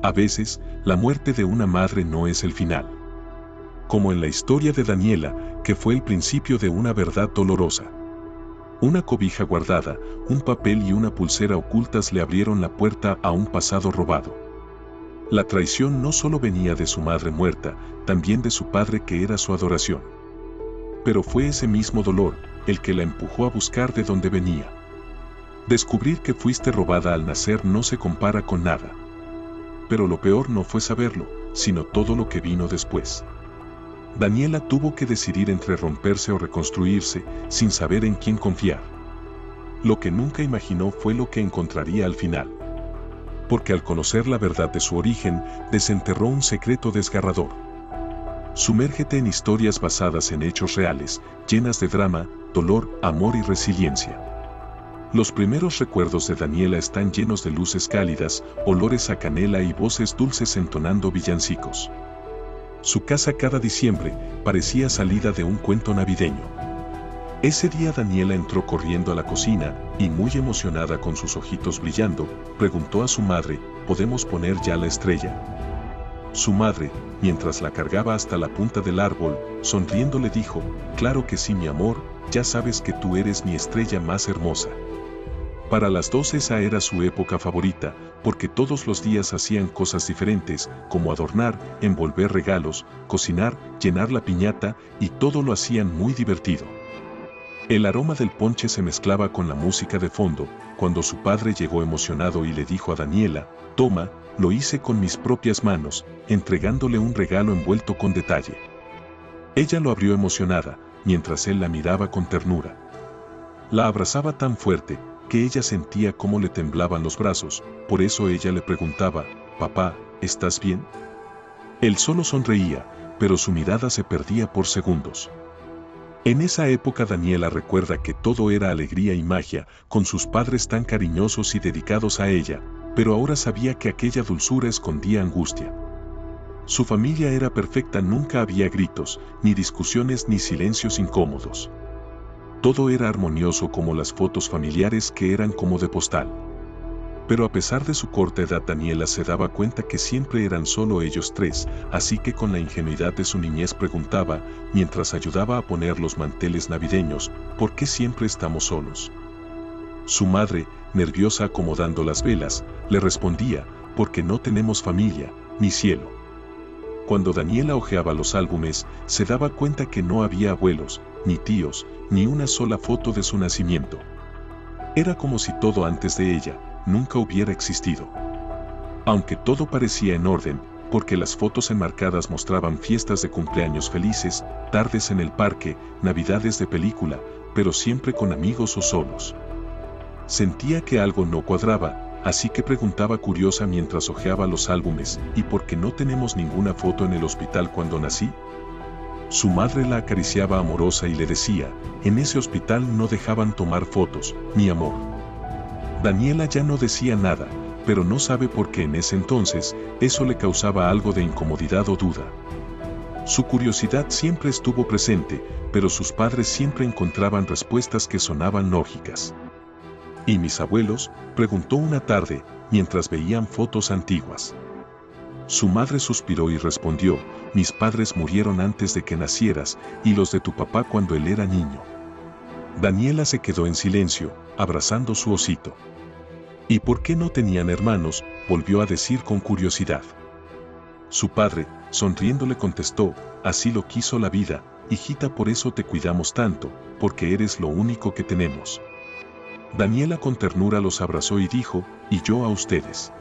A veces, la muerte de una madre no es el final. Como en la historia de Daniela, que fue el principio de una verdad dolorosa. Una cobija guardada, un papel y una pulsera ocultas le abrieron la puerta a un pasado robado. La traición no solo venía de su madre muerta, también de su padre que era su adoración. Pero fue ese mismo dolor, el que la empujó a buscar de dónde venía. Descubrir que fuiste robada al nacer no se compara con nada. Pero lo peor no fue saberlo, sino todo lo que vino después. Daniela tuvo que decidir entre romperse o reconstruirse, sin saber en quién confiar. Lo que nunca imaginó fue lo que encontraría al final. Porque al conocer la verdad de su origen, desenterró un secreto desgarrador. Sumérgete en historias basadas en hechos reales, llenas de drama, dolor, amor y resiliencia. Los primeros recuerdos de Daniela están llenos de luces cálidas, olores a canela y voces dulces entonando villancicos. Su casa cada diciembre parecía salida de un cuento navideño. Ese día Daniela entró corriendo a la cocina y, muy emocionada con sus ojitos brillando, preguntó a su madre, ¿podemos poner ya la estrella? Su madre, mientras la cargaba hasta la punta del árbol, sonriendo le dijo, claro que sí mi amor, ya sabes que tú eres mi estrella más hermosa. Para las dos esa era su época favorita, porque todos los días hacían cosas diferentes, como adornar, envolver regalos, cocinar, llenar la piñata, y todo lo hacían muy divertido. El aroma del ponche se mezclaba con la música de fondo, cuando su padre llegó emocionado y le dijo a Daniela, toma, lo hice con mis propias manos, entregándole un regalo envuelto con detalle. Ella lo abrió emocionada, mientras él la miraba con ternura. La abrazaba tan fuerte, que ella sentía cómo le temblaban los brazos, por eso ella le preguntaba, papá, ¿estás bien? Él solo sonreía, pero su mirada se perdía por segundos. En esa época Daniela recuerda que todo era alegría y magia, con sus padres tan cariñosos y dedicados a ella, pero ahora sabía que aquella dulzura escondía angustia. Su familia era perfecta, nunca había gritos, ni discusiones ni silencios incómodos. Todo era armonioso como las fotos familiares que eran como de postal. Pero a pesar de su corta edad Daniela se daba cuenta que siempre eran solo ellos tres, así que con la ingenuidad de su niñez preguntaba, mientras ayudaba a poner los manteles navideños, ¿por qué siempre estamos solos? Su madre, nerviosa acomodando las velas, le respondía, porque no tenemos familia, mi cielo. Cuando Daniela hojeaba los álbumes, se daba cuenta que no había abuelos, ni tíos, ni una sola foto de su nacimiento. Era como si todo antes de ella nunca hubiera existido. Aunque todo parecía en orden, porque las fotos enmarcadas mostraban fiestas de cumpleaños felices, tardes en el parque, navidades de película, pero siempre con amigos o solos. Sentía que algo no cuadraba, así que preguntaba curiosa mientras hojeaba los álbumes, ¿y por qué no tenemos ninguna foto en el hospital cuando nací? Su madre la acariciaba amorosa y le decía, en ese hospital no dejaban tomar fotos, mi amor. Daniela ya no decía nada, pero no sabe por qué en ese entonces, eso le causaba algo de incomodidad o duda. Su curiosidad siempre estuvo presente, pero sus padres siempre encontraban respuestas que sonaban lógicas. ¿Y mis abuelos?, preguntó una tarde, mientras veían fotos antiguas. Su madre suspiró y respondió, mis padres murieron antes de que nacieras, y los de tu papá cuando él era niño. Daniela se quedó en silencio, abrazando su osito. ¿Y por qué no tenían hermanos?, volvió a decir con curiosidad. Su padre, sonriendo le contestó, así lo quiso la vida, hijita, por eso te cuidamos tanto, porque eres lo único que tenemos. Daniela con ternura los abrazó y dijo, y yo a ustedes.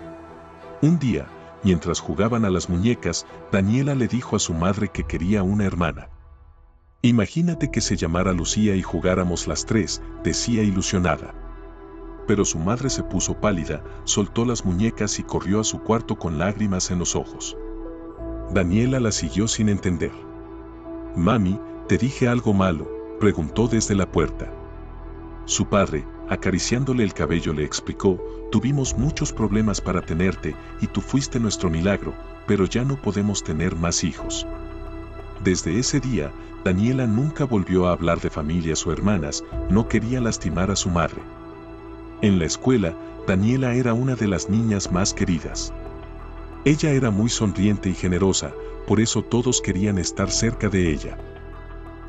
Un día, mientras jugaban a las muñecas, Daniela le dijo a su madre que quería una hermana. Imagínate que se llamara Lucía y jugáramos las tres, decía ilusionada. Pero su madre se puso pálida, soltó las muñecas y corrió a su cuarto con lágrimas en los ojos. Daniela la siguió sin entender. Mami, ¿te dije algo malo?, preguntó desde la puerta. Su padre, acariciándole el cabello, le explicó, tuvimos muchos problemas para tenerte, y tú fuiste nuestro milagro, pero ya no podemos tener más hijos. Desde ese día, Daniela nunca volvió a hablar de familias o hermanas, no quería lastimar a su madre. En la escuela, Daniela era una de las niñas más queridas. Ella era muy sonriente y generosa, por eso todos querían estar cerca de ella.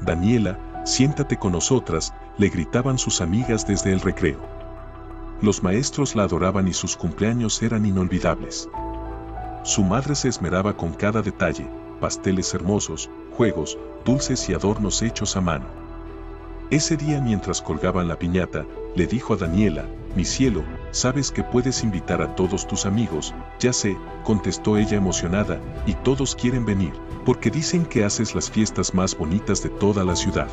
Daniela, siéntate con nosotras, le gritaban sus amigas desde el recreo. Los maestros la adoraban y sus cumpleaños eran inolvidables. Su madre se esmeraba con cada detalle, pasteles hermosos, juegos, dulces y adornos hechos a mano. Ese día, mientras colgaban la piñata, le dijo a Daniela: mi cielo, sabes que puedes invitar a todos tus amigos. Ya sé, contestó ella emocionada, y todos quieren venir, porque dicen que haces las fiestas más bonitas de toda la ciudad.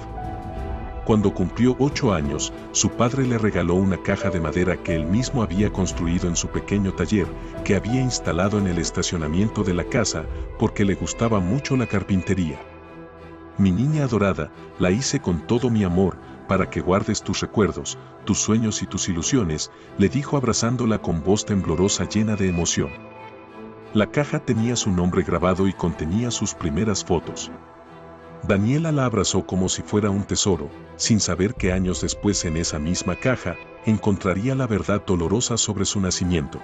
Cuando cumplió 8 años, su padre le regaló una caja de madera que él mismo había construido en su pequeño taller, que había instalado en el estacionamiento de la casa, porque le gustaba mucho la carpintería. Mi niña adorada, la hice con todo mi amor, para que guardes tus recuerdos, tus sueños y tus ilusiones, le dijo abrazándola con voz temblorosa llena de emoción. La caja tenía su nombre grabado y contenía sus primeras fotos. Daniela la abrazó como si fuera un tesoro, sin saber que años después en esa misma caja, encontraría la verdad dolorosa sobre su nacimiento.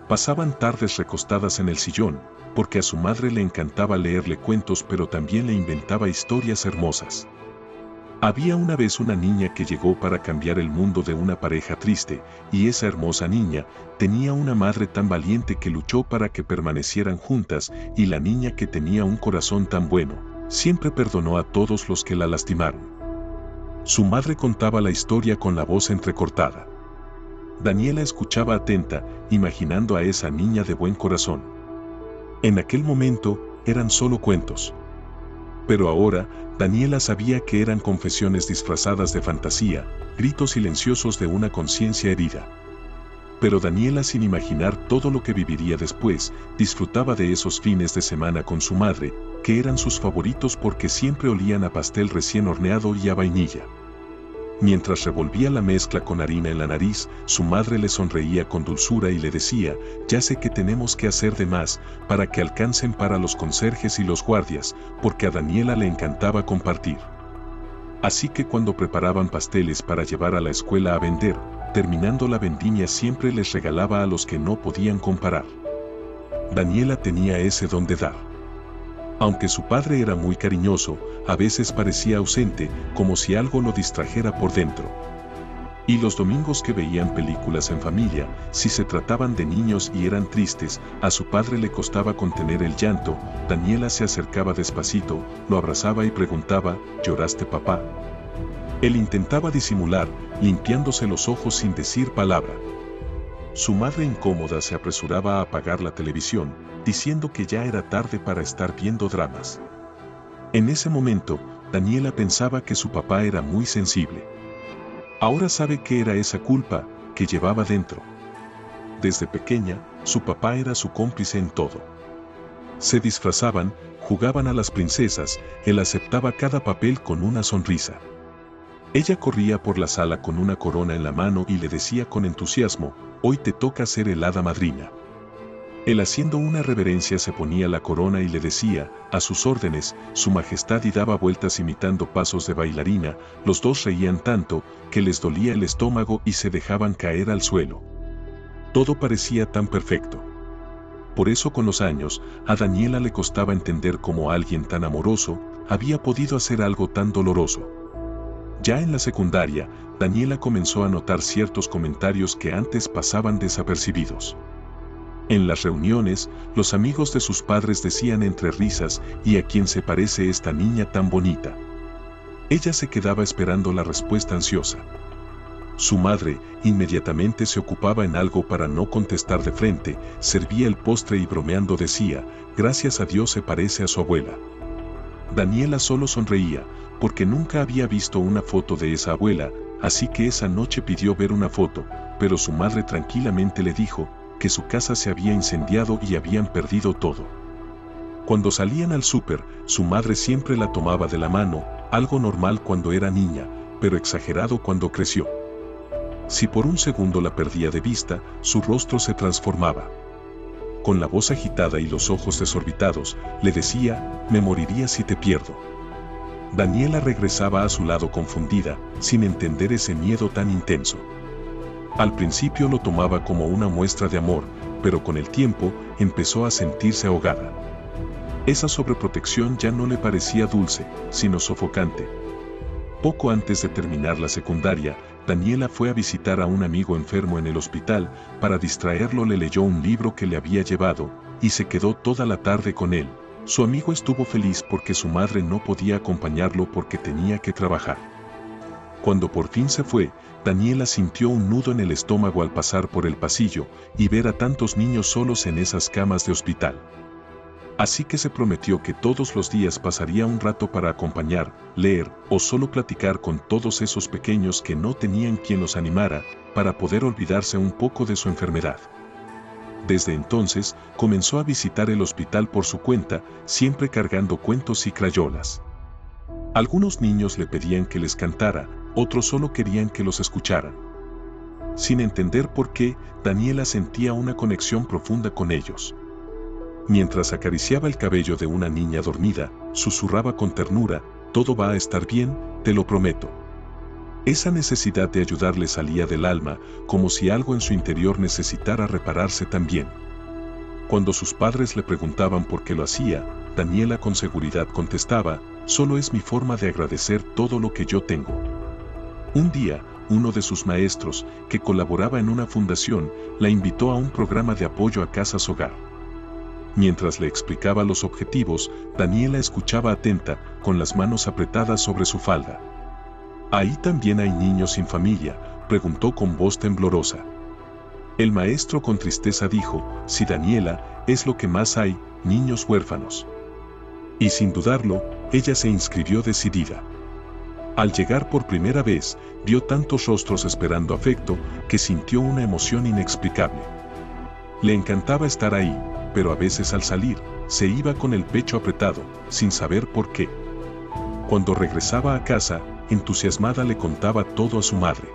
Pasaban tardes recostadas en el sillón, porque a su madre le encantaba leerle cuentos, pero también le inventaba historias hermosas. Había una vez una niña que llegó para cambiar el mundo de una pareja triste, y esa hermosa niña tenía una madre tan valiente que luchó para que permanecieran juntas, y la niña, que tenía un corazón tan bueno, siempre perdonó a todos los que la lastimaron. Su madre contaba la historia con la voz entrecortada. Daniela escuchaba atenta, imaginando a esa niña de buen corazón. En aquel momento, eran solo cuentos. Pero ahora, Daniela sabía que eran confesiones disfrazadas de fantasía, gritos silenciosos de una conciencia herida. Pero Daniela, sin imaginar todo lo que viviría después, disfrutaba de esos fines de semana con su madre, que eran sus favoritos porque siempre olían a pastel recién horneado y a vainilla. Mientras revolvía la mezcla con harina en la nariz, su madre le sonreía con dulzura y le decía: ya sé que tenemos que hacer de más, para que alcancen para los conserjes y los guardias, porque a Daniela le encantaba compartir. Así que cuando preparaban pasteles para llevar a la escuela a vender, terminando la vendimia siempre les regalaba a los que no podían comparar. Daniela tenía ese don de dar. Aunque su padre era muy cariñoso, a veces parecía ausente, como si algo lo distrajera por dentro. Y los domingos que veían películas en familia, si se trataban de niños y eran tristes, a su padre le costaba contener el llanto. Daniela se acercaba despacito, lo abrazaba y preguntaba: ¿lloraste, papá? Él intentaba disimular, limpiándose los ojos sin decir palabra. Su madre, incómoda, se apresuraba a apagar la televisión, diciendo que ya era tarde para estar viendo dramas. En ese momento, Daniela pensaba que su papá era muy sensible. Ahora sabe que era esa culpa que llevaba dentro. Desde pequeña, su papá era su cómplice en todo. Se disfrazaban, jugaban a las princesas, él aceptaba cada papel con una sonrisa. Ella corría por la sala con una corona en la mano y le decía con entusiasmo: hoy te toca ser el hada madrina. Él, haciendo una reverencia, se ponía la corona y le decía: a sus órdenes, su majestad, y daba vueltas imitando pasos de bailarina. Los dos reían tanto que les dolía el estómago y se dejaban caer al suelo. Todo parecía tan perfecto. Por eso, con los años, a Daniela le costaba entender cómo alguien tan amoroso había podido hacer algo tan doloroso. Ya en la secundaria, Daniela comenzó a notar ciertos comentarios que antes pasaban desapercibidos. En las reuniones, los amigos de sus padres decían entre risas: ¿y a quién se parece esta niña tan bonita? Ella se quedaba esperando la respuesta ansiosa. Su madre inmediatamente se ocupaba en algo para no contestar de frente, servía el postre y bromeando decía: gracias a Dios se parece a su abuela. Daniela solo sonreía, porque nunca había visto una foto de esa abuela, así que esa noche pidió ver una foto, pero su madre tranquilamente le dijo que su casa se había incendiado y habían perdido todo. Cuando salían al súper, su madre siempre la tomaba de la mano, algo normal cuando era niña, pero exagerado cuando creció. Si por un segundo la perdía de vista, su rostro se transformaba. Con la voz agitada y los ojos desorbitados, le decía: me moriría si te pierdo. Daniela regresaba a su lado confundida, sin entender ese miedo tan intenso. Al principio lo tomaba como una muestra de amor, pero con el tiempo empezó a sentirse ahogada. Esa sobreprotección ya no le parecía dulce, sino sofocante. Poco antes de terminar la secundaria, Daniela fue a visitar a un amigo enfermo en el hospital. Para distraerlo le leyó un libro que le había llevado, y se quedó toda la tarde con él. Su amigo estuvo feliz porque su madre no podía acompañarlo porque tenía que trabajar. Cuando por fin se fue, Daniela sintió un nudo en el estómago al pasar por el pasillo y ver a tantos niños solos en esas camas de hospital. Así que se prometió que todos los días pasaría un rato para acompañar, leer o solo platicar con todos esos pequeños que no tenían quien los animara, para poder olvidarse un poco de su enfermedad. Desde entonces, comenzó a visitar el hospital por su cuenta, siempre cargando cuentos y crayolas. Algunos niños le pedían que les cantara, otros solo querían que los escucharan. Sin entender por qué, Daniela sentía una conexión profunda con ellos. Mientras acariciaba el cabello de una niña dormida, susurraba con ternura: «Todo va a estar bien, te lo prometo». Esa necesidad de ayudarle salía del alma, como si algo en su interior necesitara repararse también. Cuando sus padres le preguntaban por qué lo hacía, Daniela con seguridad contestaba: «Solo es mi forma de agradecer todo lo que yo tengo». Un día, uno de sus maestros, que colaboraba en una fundación, la invitó a un programa de apoyo a casas hogar. Mientras le explicaba los objetivos, Daniela escuchaba atenta, con las manos apretadas sobre su falda. «¿Ahí también hay niños sin familia?», preguntó con voz temblorosa. El maestro con tristeza dijo: «Sí, Daniela, es lo que más hay, niños huérfanos». Y sin dudarlo, ella se inscribió decidida. Al llegar por primera vez, vio tantos rostros esperando afecto, que sintió una emoción inexplicable. Le encantaba estar ahí, pero a veces al salir, se iba con el pecho apretado, sin saber por qué. Cuando regresaba a casa, entusiasmada le contaba todo a su madre.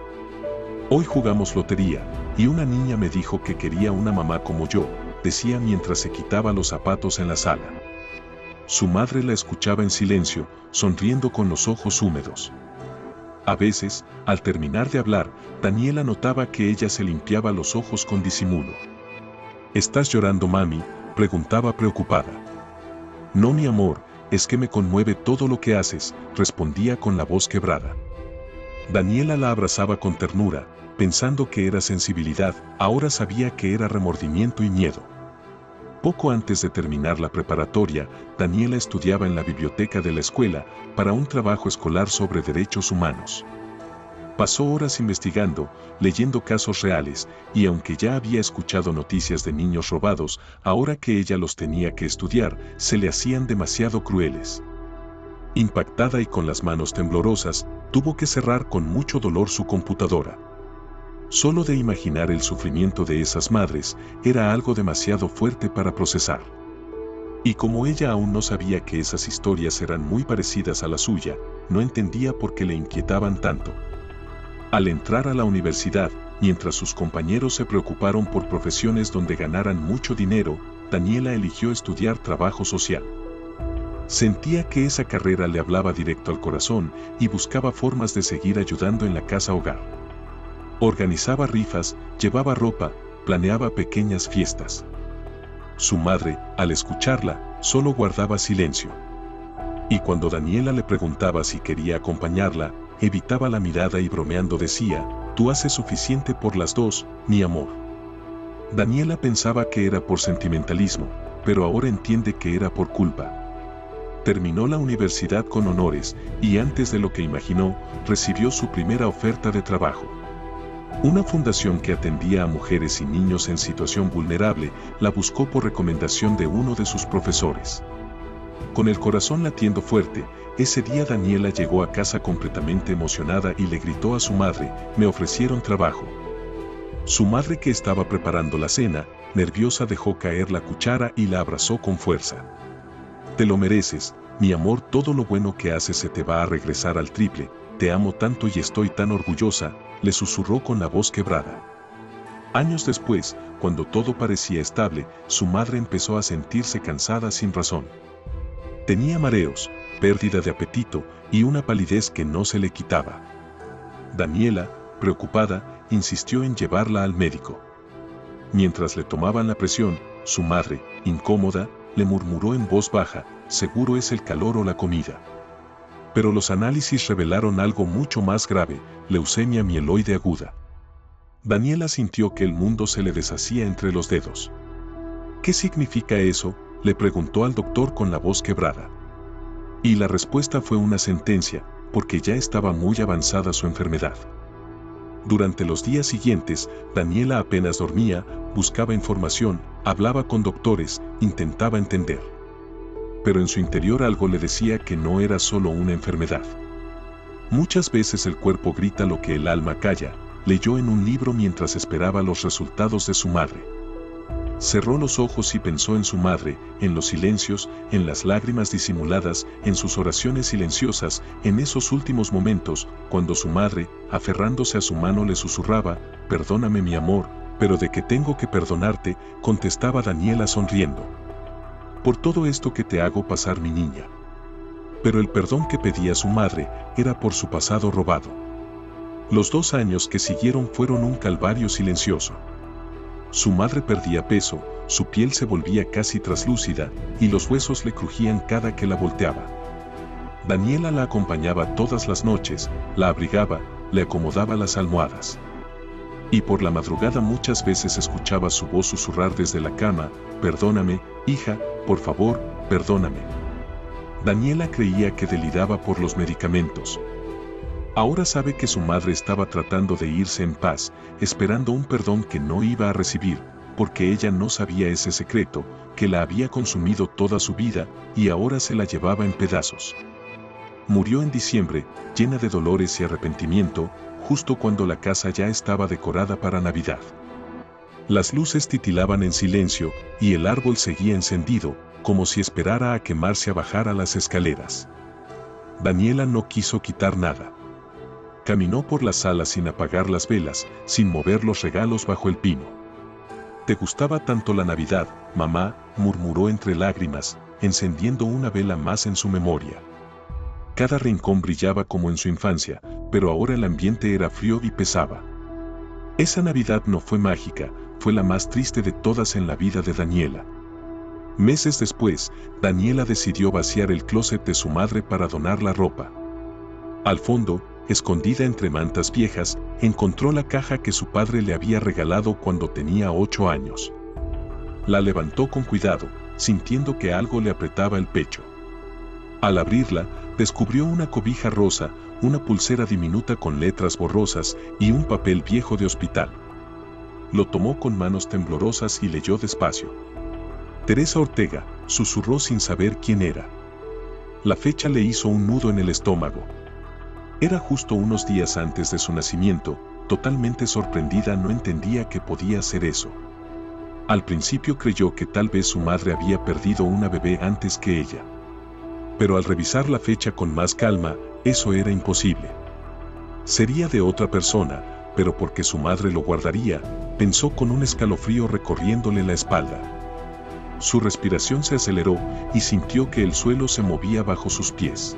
«Hoy jugamos lotería, y una niña me dijo que quería una mamá como yo», decía mientras se quitaba los zapatos en la sala. Su madre la escuchaba en silencio, sonriendo con los ojos húmedos. A veces, al terminar de hablar, Daniela notaba que ella se limpiaba los ojos con disimulo. «¿Estás llorando, mami?», preguntaba preocupada. «No, mi amor, es que me conmueve todo lo que haces», respondía con la voz quebrada. Daniela la abrazaba con ternura, pensando que era sensibilidad, ahora sabía que era remordimiento y miedo. Poco antes de terminar la preparatoria, Daniela estudiaba en la biblioteca de la escuela para un trabajo escolar sobre derechos humanos. Pasó horas investigando, leyendo casos reales, y aunque ya había escuchado noticias de niños robados, ahora que ella los tenía que estudiar, se le hacían demasiado crueles. Impactada y con las manos temblorosas, tuvo que cerrar con mucho dolor su computadora. Solo de imaginar el sufrimiento de esas madres, era algo demasiado fuerte para procesar. Y como ella aún no sabía que esas historias eran muy parecidas a la suya, no entendía por qué le inquietaban tanto. Al entrar a la universidad, mientras sus compañeros se preocuparon por profesiones donde ganaran mucho dinero, Daniela eligió estudiar trabajo social. Sentía que esa carrera le hablaba directo al corazón y buscaba formas de seguir ayudando en la casa hogar. Organizaba rifas, llevaba ropa, planeaba pequeñas fiestas. Su madre, al escucharla, solo guardaba silencio. Y cuando Daniela le preguntaba si quería acompañarla, evitaba la mirada y bromeando decía: «Tú haces suficiente por las dos, mi amor». Daniela pensaba que era por sentimentalismo, pero ahora entiende que era por culpa. Terminó la universidad con honores, y antes de lo que imaginó, recibió su primera oferta de trabajo. Una fundación que atendía a mujeres y niños en situación vulnerable, la buscó por recomendación de uno de sus profesores. Con el corazón latiendo fuerte, ese día Daniela llegó a casa completamente emocionada y le gritó a su madre: «Me ofrecieron trabajo». Su madre, que estaba preparando la cena, nerviosa dejó caer la cuchara y la abrazó con fuerza. «Te lo mereces, mi amor, todo lo bueno que haces se te va a regresar al triple, te amo tanto y estoy tan orgullosa», le susurró con la voz quebrada. Años después, cuando todo parecía estable, su madre empezó a sentirse cansada sin razón. Tenía mareos, pérdida de apetito y una palidez que no se le quitaba. Daniela, preocupada, insistió en llevarla al médico. Mientras le tomaban la presión, Su madre, incómoda, le murmuró en voz baja, seguro es el calor o la comida. Pero los análisis revelaron algo mucho más grave, leucemia mieloide aguda. Daniela sintió que el mundo se le deshacía entre los dedos. ¿Qué significa eso?, le preguntó al doctor con la voz quebrada. Y la respuesta fue una sentencia, porque ya estaba muy avanzada su enfermedad. Durante los días siguientes, Daniela apenas dormía, buscaba información, hablaba con doctores, intentaba entender. Pero en su interior algo le decía que no era solo una enfermedad. Muchas veces el cuerpo grita lo que el alma calla, leyó en un libro mientras esperaba los resultados de su madre. Cerró los ojos y pensó en su madre, en los silencios, en las lágrimas disimuladas, en sus oraciones silenciosas, en esos últimos momentos, cuando su madre, aferrándose a su mano, le susurraba, «Perdóname mi amor, pero ¿de qué tengo que perdonarte?», contestaba Daniela sonriendo. «Por todo esto que te hago pasar, mi niña». Pero el perdón que pedía su madre era por su pasado robado. Los 2 años que siguieron fueron un calvario silencioso. Su madre perdía peso, su piel se volvía casi traslúcida y los huesos le crujían cada que la volteaba. Daniela la acompañaba todas las noches, la abrigaba, le acomodaba las almohadas. Y por la madrugada muchas veces escuchaba su voz susurrar desde la cama, «Perdóname, hija, por favor, perdóname». Daniela creía que deliraba por los medicamentos. Ahora sabe que su madre estaba tratando de irse en paz, esperando un perdón que no iba a recibir, porque ella no sabía ese secreto, que la había consumido toda su vida, y ahora se la llevaba en pedazos. Murió en diciembre, llena de dolores y arrepentimiento, justo cuando la casa ya estaba decorada para Navidad. Las luces titilaban en silencio, y el árbol seguía encendido, como si esperara a que Marcia bajara las escaleras. Daniela no quiso quitar nada. Caminó por la sala sin apagar las velas, sin mover los regalos bajo el pino. «¿Te gustaba tanto la Navidad, mamá?», murmuró entre lágrimas, encendiendo una vela más en su memoria. Cada rincón brillaba como en su infancia, pero ahora el ambiente era frío y pesaba. Esa Navidad no fue mágica, fue la más triste de todas en la vida de Daniela. Meses después, Daniela decidió vaciar el closet de su madre para donar la ropa. Al fondo, escondida entre mantas viejas, encontró la caja que su padre le había regalado cuando tenía 8 años. La levantó con cuidado, sintiendo que algo le apretaba el pecho. Al abrirla, descubrió una cobija rosa, una pulsera diminuta con letras borrosas y un papel viejo de hospital. Lo tomó con manos temblorosas y leyó despacio. «Teresa Ortega», susurró sin saber quién era. La fecha le hizo un nudo en el estómago. Era justo unos días antes de su nacimiento. Totalmente sorprendida, no entendía que podía ser eso. Al principio creyó que tal vez su madre había perdido una bebé antes que ella. Pero al revisar la fecha con más calma, eso era imposible. Sería de otra persona, pero porque su madre lo guardaría, pensó con un escalofrío recorriéndole la espalda. Su respiración se aceleró y sintió que el suelo se movía bajo sus pies.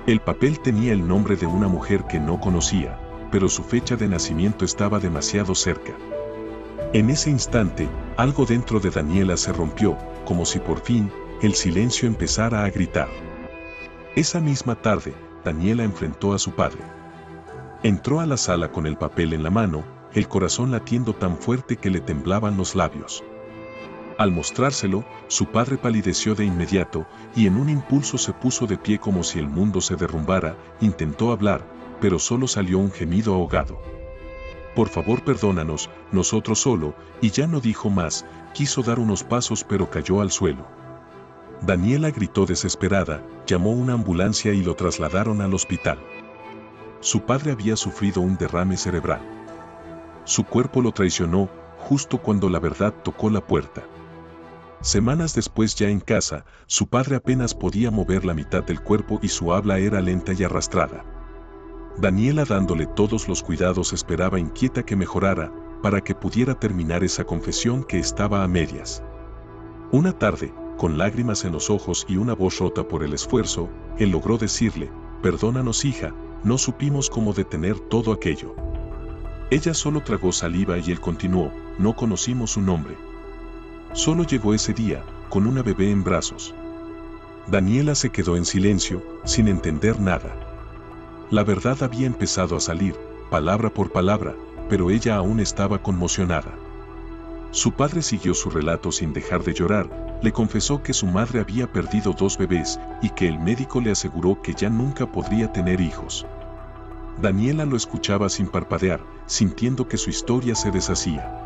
El papel tenía el nombre de una mujer que no conocía, pero su fecha de nacimiento estaba demasiado cerca. En ese instante, algo dentro de Daniela se rompió, como si por fin, el silencio empezara a gritar. Esa misma tarde, Daniela enfrentó a su padre. Entró a la sala con el papel en la mano, el corazón latiendo tan fuerte que le temblaban los labios. Al mostrárselo, su padre palideció de inmediato y en un impulso se puso de pie como si el mundo se derrumbara. Intentó hablar, pero solo salió un gemido ahogado. «Por favor, perdónanos, nosotros solo», y ya no dijo más. Quiso dar unos pasos pero cayó al suelo. Daniela gritó desesperada, llamó una ambulancia y lo trasladaron al hospital. Su padre había sufrido un derrame cerebral. Su cuerpo lo traicionó, justo cuando la verdad tocó la puerta. Semanas después, ya en casa, su padre apenas podía mover la mitad del cuerpo y su habla era lenta y arrastrada. Daniela, dándole todos los cuidados, esperaba inquieta que mejorara, para que pudiera terminar esa confesión que estaba a medias. Una tarde, con lágrimas en los ojos y una voz rota por el esfuerzo, él logró decirle: «Perdónanos, hija, no supimos cómo detener todo aquello». Ella solo tragó saliva y él continuó: «No conocimos su nombre». Solo llegó ese día, con una bebé en brazos. Daniela se quedó en silencio, sin entender nada. La verdad había empezado a salir, palabra por palabra, pero ella aún estaba conmocionada. Su padre siguió su relato sin dejar de llorar, le confesó que su madre había perdido 2 bebés y que el médico le aseguró que ya nunca podría tener hijos. Daniela lo escuchaba sin parpadear, sintiendo que su historia se deshacía.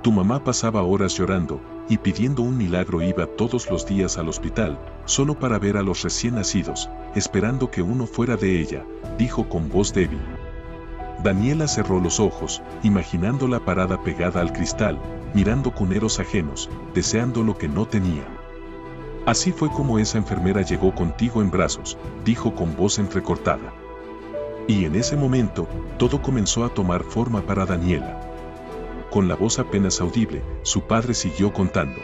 Tu mamá pasaba horas llorando y pidiendo un milagro, iba todos los días al hospital, solo para ver a los recién nacidos, esperando que uno fuera de ella, dijo con voz débil. Daniela cerró los ojos, imaginándola parada pegada al cristal, mirando cuneros ajenos, deseando lo que no tenía. Así fue como esa enfermera llegó contigo en brazos, dijo con voz entrecortada. Y en ese momento, todo comenzó a tomar forma para Daniela. Con la voz apenas audible, su padre siguió contando.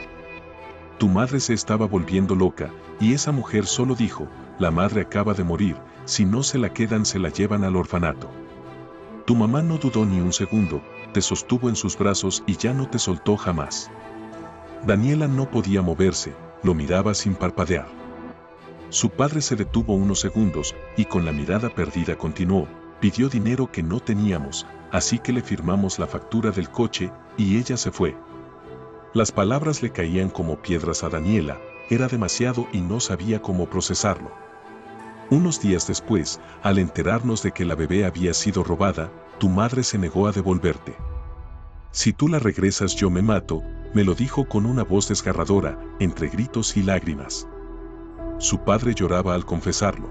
Tu madre se estaba volviendo loca, y esa mujer solo dijo, la madre acaba de morir, si no se la quedan se la llevan al orfanato. Tu mamá no dudó ni un segundo, te sostuvo en sus brazos y ya no te soltó jamás. Daniela no podía moverse, lo miraba sin parpadear. Su padre se detuvo unos segundos y con la mirada perdida continuó, pidió dinero que no teníamos, así que le firmamos la factura del coche y ella se fue. Las palabras le caían como piedras a Daniela, era demasiado y no sabía cómo procesarlo. Unos días después, al enterarnos de que la bebé había sido robada, tu madre se negó a devolverte. Si tú la regresas yo me mato, me lo dijo con una voz desgarradora, entre gritos y lágrimas. Su padre lloraba al confesarlo.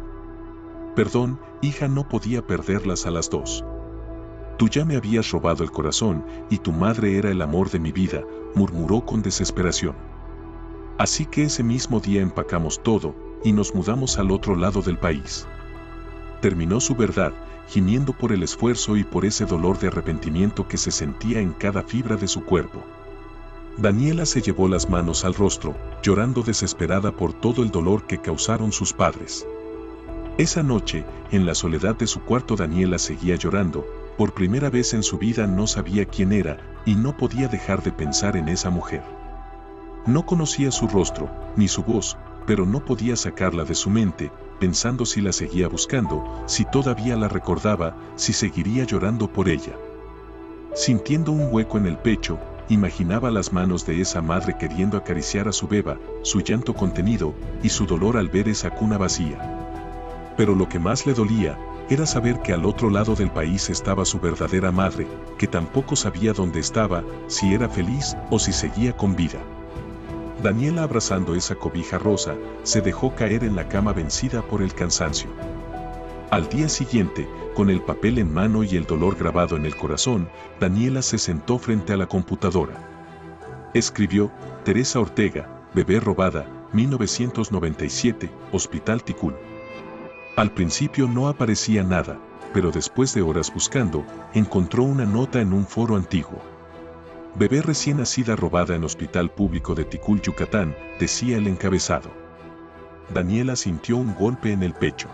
Perdón, hija, no podía perderlas a las 2. Tú ya me habías robado el corazón y tu madre era el amor de mi vida, murmuró con desesperación. Así que ese mismo día empacamos todo y nos mudamos al otro lado del país. Terminó su verdad, gimiendo por el esfuerzo y por ese dolor de arrepentimiento que se sentía en cada fibra de su cuerpo. Daniela se llevó las manos al rostro, llorando desesperada por todo el dolor que causaron sus padres. Esa noche, en la soledad de su cuarto, Daniela seguía llorando. Por primera vez en su vida no sabía quién era y no podía dejar de pensar en esa mujer. No conocía su rostro, ni su voz, pero no podía sacarla de su mente, pensando si la seguía buscando, si todavía la recordaba, si seguiría llorando por ella. Sintiendo un hueco en el pecho, imaginaba las manos de esa madre queriendo acariciar a su beba, su llanto contenido y su dolor al ver esa cuna vacía. Pero lo que más le dolía era saber que al otro lado del país estaba su verdadera madre, que tampoco sabía dónde estaba, si era feliz o si seguía con vida. Daniela, abrazando esa cobija rosa, se dejó caer en la cama vencida por el cansancio. Al día siguiente, con el papel en mano y el dolor grabado en el corazón, Daniela se sentó frente a la computadora. Escribió, Teresa Ortega, bebé robada, 1997, Hospital Ticul. Al principio no aparecía nada, pero después de horas buscando, encontró una nota en un foro antiguo. Bebé recién nacida robada en Hospital Público de Ticul, Yucatán, decía el encabezado. Daniela sintió un golpe en el pecho.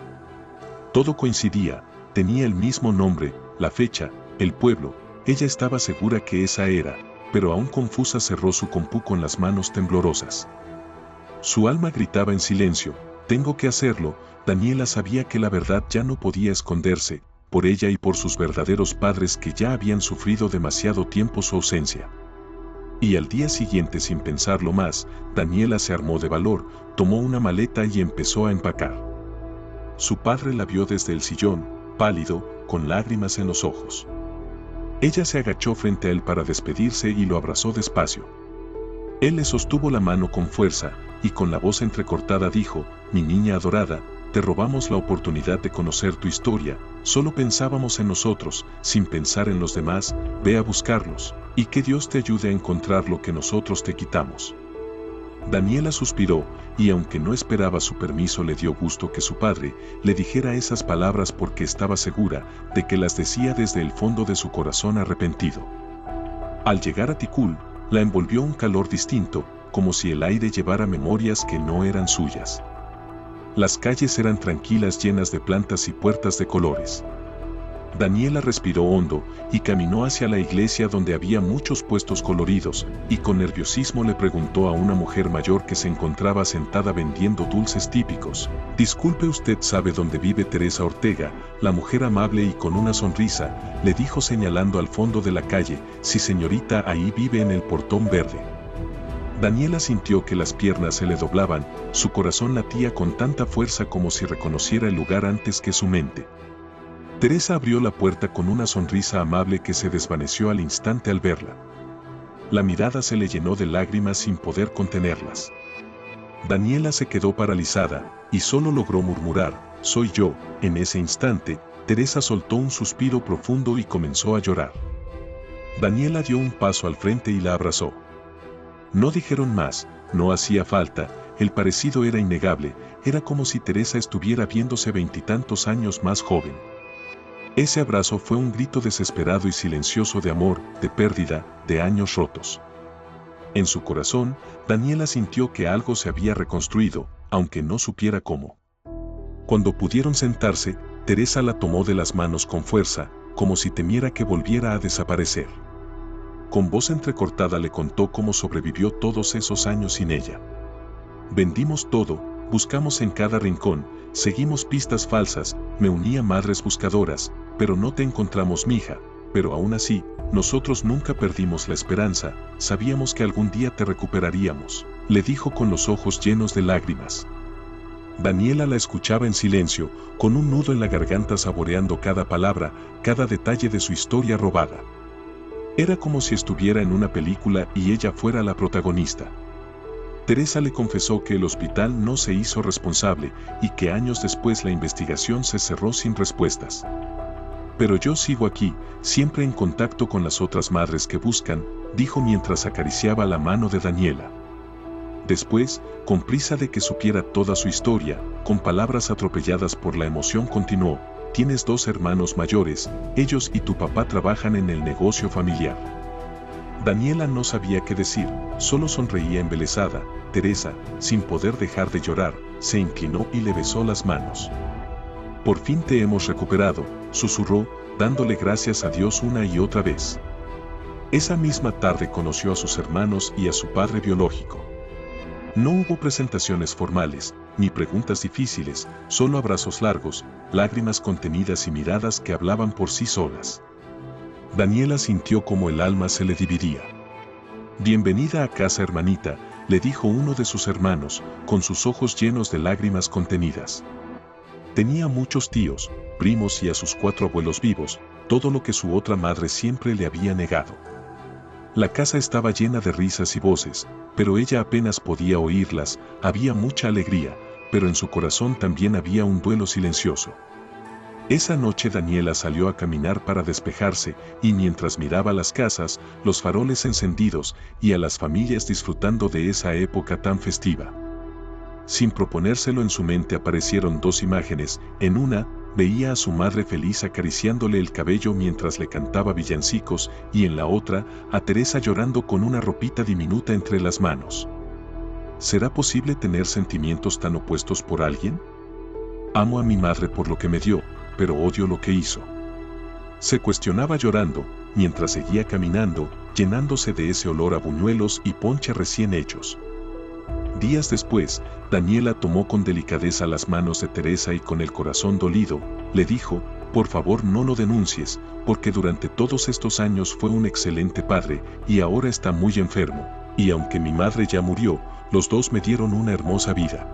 Todo coincidía, tenía el mismo nombre, la fecha, el pueblo, ella estaba segura que esa era, pero aún confusa cerró su compú con las manos temblorosas. Su alma gritaba en silencio, tengo que hacerlo. Daniela sabía que la verdad ya no podía esconderse, por ella y por sus verdaderos padres que ya habían sufrido demasiado tiempo su ausencia. Y al día siguiente, sin pensarlo más, Daniela se armó de valor, tomó una maleta y empezó a empacar. Su padre la vio desde el sillón, pálido, con lágrimas en los ojos. Ella se agachó frente a él para despedirse y lo abrazó despacio. Él le sostuvo la mano con fuerza, y con la voz entrecortada dijo, mi niña adorada, te robamos la oportunidad de conocer tu historia, solo pensábamos en nosotros, sin pensar en los demás, ve a buscarlos, y que Dios te ayude a encontrar lo que nosotros te quitamos. Daniela suspiró, y aunque no esperaba su permiso, le dio gusto que su padre le dijera esas palabras porque estaba segura de que las decía desde el fondo de su corazón arrepentido. Al llegar a Ticul, la envolvió un calor distinto, como si el aire llevara memorias que no eran suyas. Las calles eran tranquilas, llenas de plantas y puertas de colores. Daniela respiró hondo y caminó hacia la iglesia donde había muchos puestos coloridos, y con nerviosismo le preguntó a una mujer mayor que se encontraba sentada vendiendo dulces típicos: «Disculpe, ¿usted sabe dónde vive Teresa Ortega?». La mujer, amable y con una sonrisa, le dijo señalando al fondo de la calle: «Sí, señorita, ahí vive en el portón verde». Daniela sintió que las piernas se le doblaban, su corazón latía con tanta fuerza como si reconociera el lugar antes que su mente. Teresa abrió la puerta con una sonrisa amable que se desvaneció al instante al verla. La mirada se le llenó de lágrimas sin poder contenerlas. Daniela se quedó paralizada y solo logró murmurar: «Soy yo». En ese instante, Teresa soltó un suspiro profundo y comenzó a llorar. Daniela dio un paso al frente y la abrazó. No dijeron más, no hacía falta, el parecido era innegable, era como si Teresa estuviera viéndose 20 y tantos años más joven. Ese abrazo fue un grito desesperado y silencioso de amor, de pérdida, de años rotos. En su corazón, Daniela sintió que algo se había reconstruido, aunque no supiera cómo. Cuando pudieron sentarse, Teresa la tomó de las manos con fuerza, como si temiera que volviera a desaparecer. Con voz entrecortada le contó cómo sobrevivió todos esos años sin ella. «Vendimos todo, buscamos en cada rincón, seguimos pistas falsas, me uní a madres buscadoras, pero no te encontramos, mija, pero aún así, nosotros nunca perdimos la esperanza, sabíamos que algún día te recuperaríamos», le dijo con los ojos llenos de lágrimas. Daniela la escuchaba en silencio, con un nudo en la garganta, saboreando cada palabra, cada detalle de su historia robada. Era como si estuviera en una película y ella fuera la protagonista. Teresa le confesó que el hospital no se hizo responsable y que años después la investigación se cerró sin respuestas. «Pero yo sigo aquí, siempre en contacto con las otras madres que buscan», dijo mientras acariciaba la mano de Daniela. Después, con prisa de que supiera toda su historia, con palabras atropelladas por la emoción continuó: «Tienes 2 hermanos mayores, ellos y tu papá trabajan en el negocio familiar». Daniela no sabía qué decir, solo sonreía embelesada. Teresa, sin poder dejar de llorar, se inclinó y le besó las manos. «Por fin te hemos recuperado», susurró, dándole gracias a Dios una y otra vez. Esa misma tarde conoció a sus hermanos y a su padre biológico. No hubo presentaciones formales, ni preguntas difíciles, solo abrazos largos, lágrimas contenidas y miradas que hablaban por sí solas. Daniela sintió como el alma se le dividía. «Bienvenida a casa, hermanita», le dijo uno de sus hermanos, con sus ojos llenos de lágrimas contenidas. Tenía muchos tíos, primos y a sus 4 abuelos vivos, todo lo que su otra madre siempre le había negado. La casa estaba llena de risas y voces, pero ella apenas podía oírlas. Había mucha alegría, pero en su corazón también había un duelo silencioso. Esa noche Daniela salió a caminar para despejarse, y mientras miraba las casas, los faroles encendidos, y a las familias disfrutando de esa época tan festiva. Sin proponérselo, en su mente aparecieron 2 imágenes. En una, veía a su madre feliz acariciándole el cabello mientras le cantaba villancicos, y en la otra, a Teresa llorando con una ropita diminuta entre las manos. ¿Será posible tener sentimientos tan opuestos por alguien? Amo a mi madre por lo que me dio, pero odio lo que hizo. Se cuestionaba llorando, mientras seguía caminando, llenándose de ese olor a buñuelos y ponche recién hechos. Días después, Daniela tomó con delicadeza las manos de Teresa y con el corazón dolido, le dijo: «Por favor, no lo denuncies, porque durante todos estos años fue un excelente padre y ahora está muy enfermo, y aunque mi madre ya murió, los 2 me dieron una hermosa vida».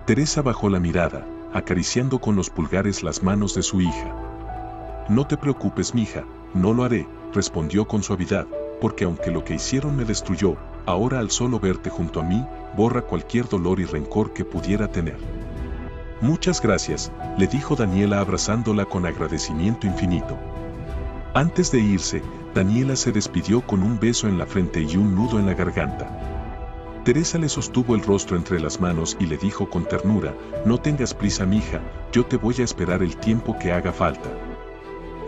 Teresa bajó la mirada, acariciando con los pulgares las manos de su hija. «No te preocupes, mija, no lo haré», respondió con suavidad, «porque aunque lo que hicieron me destruyó, ahora al solo verte junto a mí, borra cualquier dolor y rencor que pudiera tener». «Muchas gracias», le dijo Daniela abrazándola con agradecimiento infinito. Antes de irse, Daniela se despidió con un beso en la frente y un nudo en la garganta. Teresa le sostuvo el rostro entre las manos y le dijo con ternura: «No tengas prisa, mija, yo te voy a esperar el tiempo que haga falta».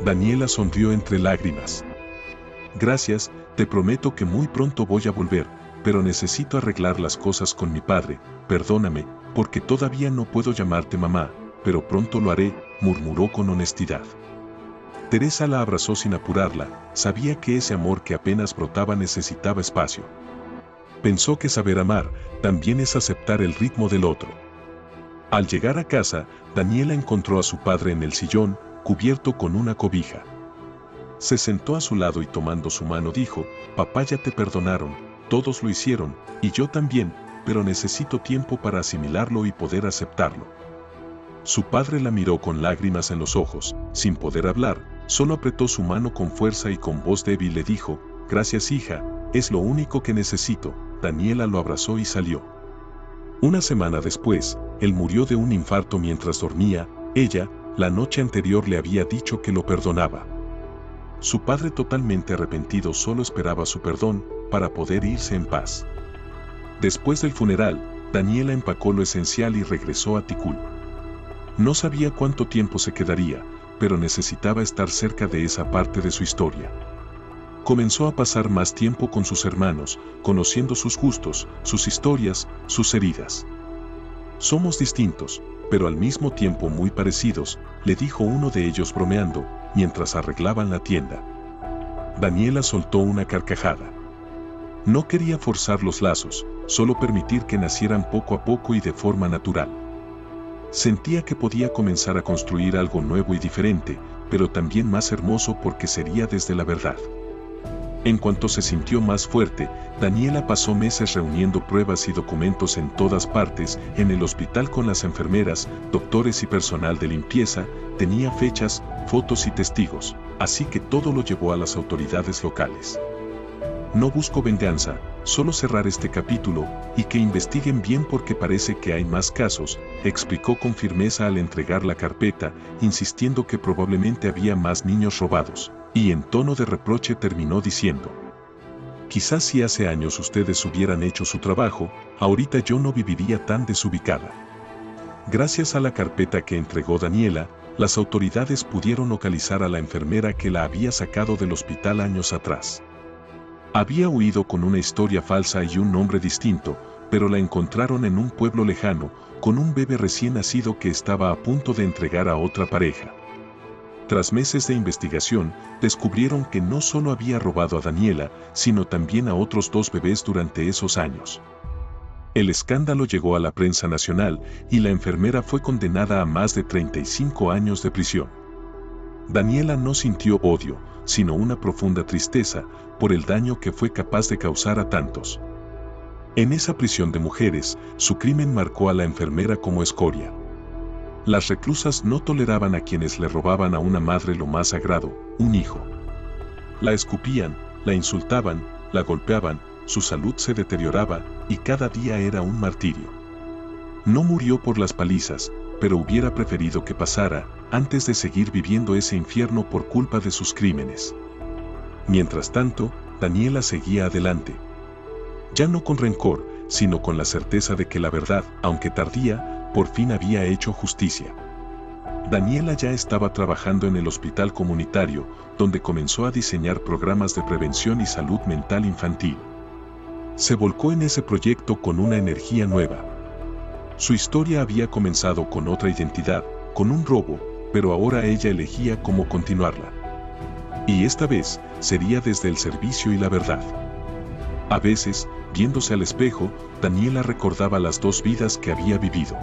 Daniela sonrió entre lágrimas. «Gracias, te prometo que muy pronto voy a volver, pero necesito arreglar las cosas con mi padre, perdóname, porque todavía no puedo llamarte mamá, pero pronto lo haré», murmuró con honestidad. Teresa la abrazó sin apurarla, sabía que ese amor que apenas brotaba necesitaba espacio. Pensó que saber amar también es aceptar el ritmo del otro. Al llegar a casa, Daniela encontró a su padre en el sillón, cubierto con una cobija. Se sentó a su lado y tomando su mano dijo: «Papá, ya te perdonaron, todos lo hicieron, y yo también, pero necesito tiempo para asimilarlo y poder aceptarlo». Su padre la miró con lágrimas en los ojos, sin poder hablar, solo apretó su mano con fuerza y con voz débil le dijo: «Gracias, hija, es lo único que necesito». Daniela lo abrazó y salió. Una semana después, él murió de un infarto mientras dormía. Ella, la noche anterior, le había dicho que lo perdonaba. Su padre, totalmente arrepentido, solo esperaba su perdón para poder irse en paz. Después del funeral, Daniela empacó lo esencial y regresó a Tikul. No sabía cuánto tiempo se quedaría, pero necesitaba estar cerca de esa parte de su historia. Comenzó a pasar más tiempo con sus hermanos, conociendo sus gustos, sus historias, sus heridas. «Somos distintos, pero al mismo tiempo muy parecidos», le dijo uno de ellos bromeando, mientras arreglaban la tienda. Daniela soltó una carcajada. No quería forzar los lazos, solo permitir que nacieran poco a poco y de forma natural. Sentía que podía comenzar a construir algo nuevo y diferente, pero también más hermoso porque sería desde la verdad. En cuanto se sintió más fuerte, Daniela pasó meses reuniendo pruebas y documentos en todas partes, en el hospital con las enfermeras, doctores y personal de limpieza, tenía fechas, fotos y testigos, así que todo lo llevó a las autoridades locales. «No busco venganza, solo cerrar este capítulo y que investiguen bien porque parece que hay más casos», explicó con firmeza al entregar la carpeta, insistiendo que probablemente había más niños robados, y en tono de reproche terminó diciendo: «Quizás si hace años ustedes hubieran hecho su trabajo, ahorita yo no viviría tan desubicada». Gracias a la carpeta que entregó Daniela, las autoridades pudieron localizar a la enfermera que la había sacado del hospital años atrás. Había huido con una historia falsa y un nombre distinto, pero la encontraron en un pueblo lejano, con un bebé recién nacido que estaba a punto de entregar a otra pareja. Tras meses de investigación, descubrieron que no solo había robado a Daniela, sino también a otros 2 bebés durante esos años. El escándalo llegó a la prensa nacional y la enfermera fue condenada a más de 35 años de prisión. Daniela no sintió odio, sino una profunda tristeza por el daño que fue capaz de causar a tantos. En esa prisión de mujeres, su crimen marcó a la enfermera como escoria. Las reclusas no toleraban a quienes le robaban a una madre lo más sagrado, un hijo. La escupían, la insultaban, la golpeaban, su salud se deterioraba y cada día era un martirio. No murió por las palizas, pero hubiera preferido que pasara antes de seguir viviendo ese infierno por culpa de sus crímenes. Mientras tanto, Daniela seguía adelante. Ya no con rencor, sino con la certeza de que la verdad, aunque tardía, por fin había hecho justicia. Daniela ya estaba trabajando en el hospital comunitario, donde comenzó a diseñar programas de prevención y salud mental infantil. Se volcó en ese proyecto con una energía nueva. Su historia había comenzado con otra identidad, con un robo, pero ahora ella elegía cómo continuarla. Y esta vez, sería desde el servicio y la verdad. A veces, viéndose al espejo, Daniela recordaba las 2 vidas que había vivido.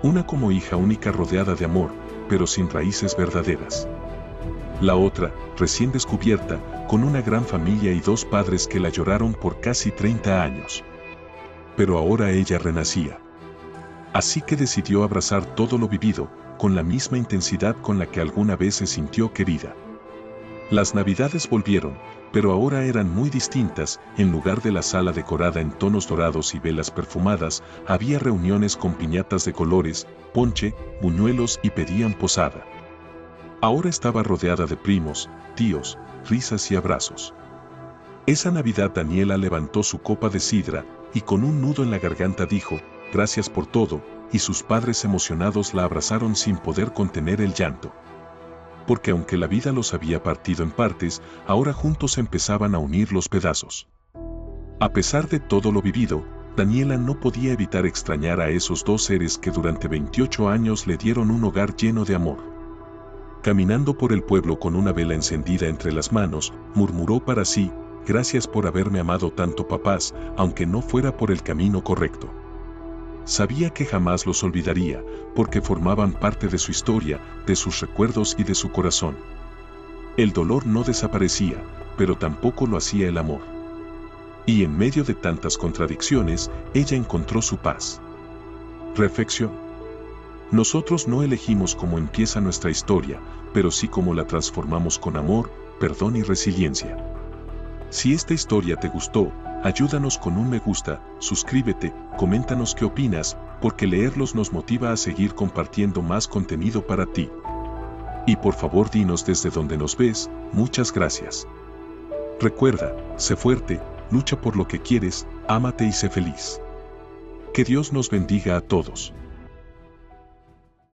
Una como hija única rodeada de amor, pero sin raíces verdaderas. La otra, recién descubierta, con una gran familia y 2 padres que la lloraron por casi 30 años. Pero ahora ella renacía. Así que decidió abrazar todo lo vivido, con la misma intensidad con la que alguna vez se sintió querida. Las navidades volvieron, pero ahora eran muy distintas. En lugar de la sala decorada en tonos dorados y velas perfumadas, había reuniones con piñatas de colores, ponche, buñuelos y pedían posada. Ahora estaba rodeada de primos, tíos, risas y abrazos. Esa Navidad Daniela levantó su copa de sidra y con un nudo en la garganta dijo: «Gracias por todo», y sus padres emocionados la abrazaron sin poder contener el llanto. Porque aunque la vida los había partido en partes, ahora juntos empezaban a unir los pedazos. A pesar de todo lo vivido, Daniela no podía evitar extrañar a esos 2 seres que durante 28 años le dieron un hogar lleno de amor. Caminando por el pueblo con una vela encendida entre las manos, murmuró para sí: gracias por haberme amado tanto, papás, aunque no fuera por el camino correcto. Sabía que jamás los olvidaría, porque formaban parte de su historia, de sus recuerdos y de su corazón. El dolor no desaparecía, pero tampoco lo hacía el amor. Y en medio de tantas contradicciones, ella encontró su paz. Reflexión. Nosotros no elegimos cómo empieza nuestra historia, pero sí cómo la transformamos con amor, perdón y resiliencia. Si esta historia te gustó, ayúdanos con un me gusta, suscríbete, coméntanos qué opinas, porque leerlos nos motiva a seguir compartiendo más contenido para ti. Y por favor dinos desde donde nos ves. Muchas gracias. Recuerda, sé fuerte, lucha por lo que quieres, ámate y sé feliz. Que Dios nos bendiga a todos.